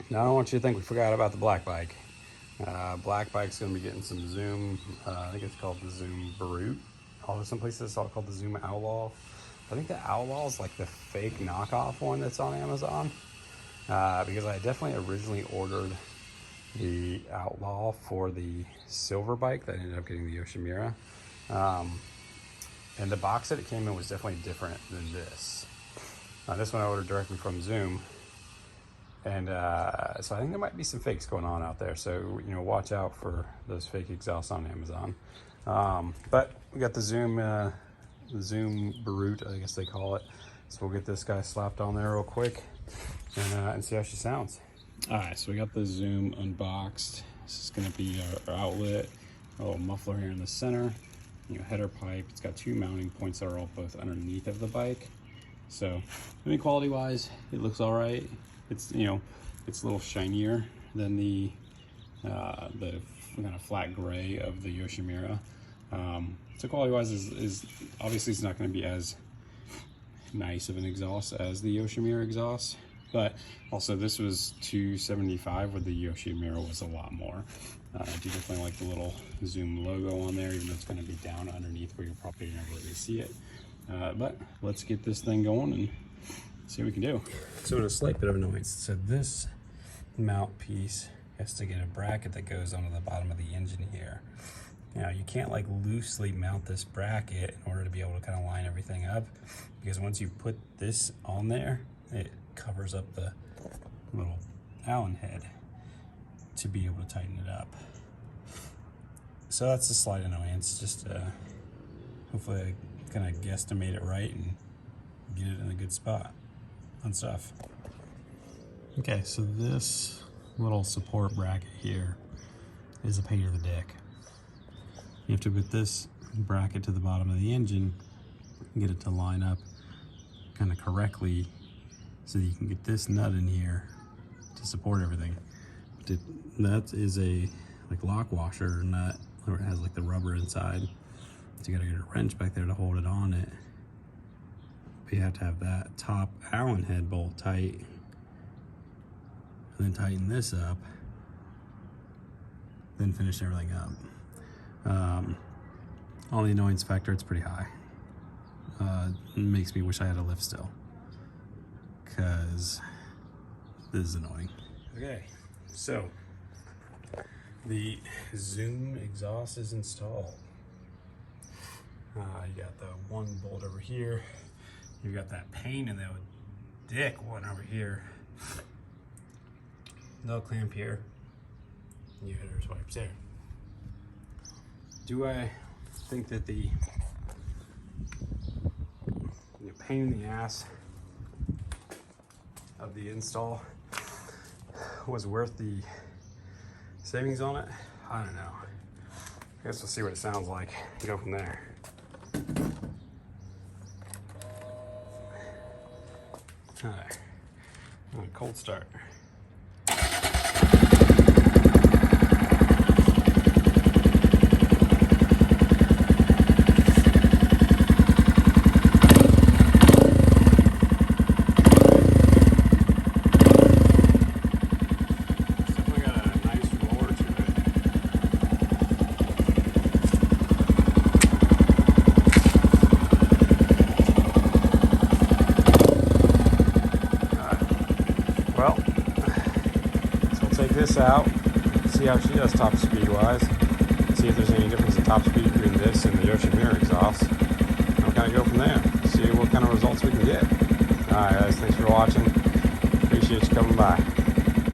Now I don't want you to think we forgot about the black bike. Black bike's gonna be getting some Zoom, I think it's called the Zoom Brute. Although some places it's all called the Zoom Outlaw. I think the Outlaw is like the fake knockoff one that's on Amazon. Because I definitely originally ordered the Outlaw for the silver bike that I ended up getting the Yoshimura. And the box that it came in was definitely different than this. This one I ordered directly from Zoom. And so I think there might be some fakes going on out there. So, you know, watch out for those fake exhausts on Amazon. But we got the Zoom Brute, I guess they call it. So we'll get this guy slapped on there real quick and see how she sounds. All right, so we got the Zoom unboxed. This is gonna be our outlet, a little muffler here in the center, you know, header pipe. It's got two mounting points that are all both underneath of the bike. So, I mean, quality-wise, it looks all right. It's, you know, it's a little shinier than the kind of flat gray of the Yoshimura. So quality-wise is obviously it's not going to be as nice of an exhaust as the Yoshimura exhaust, but also this was $275 where the Yoshimura was a lot more. I do definitely like the little Zoom logo on there, even though it's going to be down underneath where you're probably never really see it. But let's get this thing going and see what we can do. So a slight bit of annoyance. So this mount piece has to get a bracket that goes onto the bottom of the engine here. Now you can't like loosely mount this bracket in order to be able to kind of line everything up, because once you put this on there, it covers up the little Allen head to be able to tighten it up. So that's a slight annoyance. Just hopefully I kind of guesstimate it right and get it in a good spot. Fun stuff. Okay, so this little support bracket here is a pain in the dick. You have to put this bracket to the bottom of the engine and get it to line up kind of correctly so that you can get this nut in here to support everything. That is a like lock washer nut where it has like the rubber inside. So you gotta get a wrench back there to hold it on it. But you have to have that top Allen head bolt tight, and then tighten this up, then finish everything up. On the annoyance factor, it's pretty high. It makes me wish I had a lift still, because this is annoying. Okay, so the Zoom exhaust is installed. You got the one bolt over here. You've got that pain in the dick one over here. No clamp here. New header wipes there. Do I think that the pain in the ass of the install was worth the savings on it? I don't know. I guess we'll see what it sounds like and go from there. All right, cold start. Well, so we'll take this out, see how she does top speed wise, see if there's any difference in top speed between this and the Yoshimura exhaust, and we'll kind of go from there, see what kind of results we can get. Alright guys, thanks for watching, appreciate you coming by.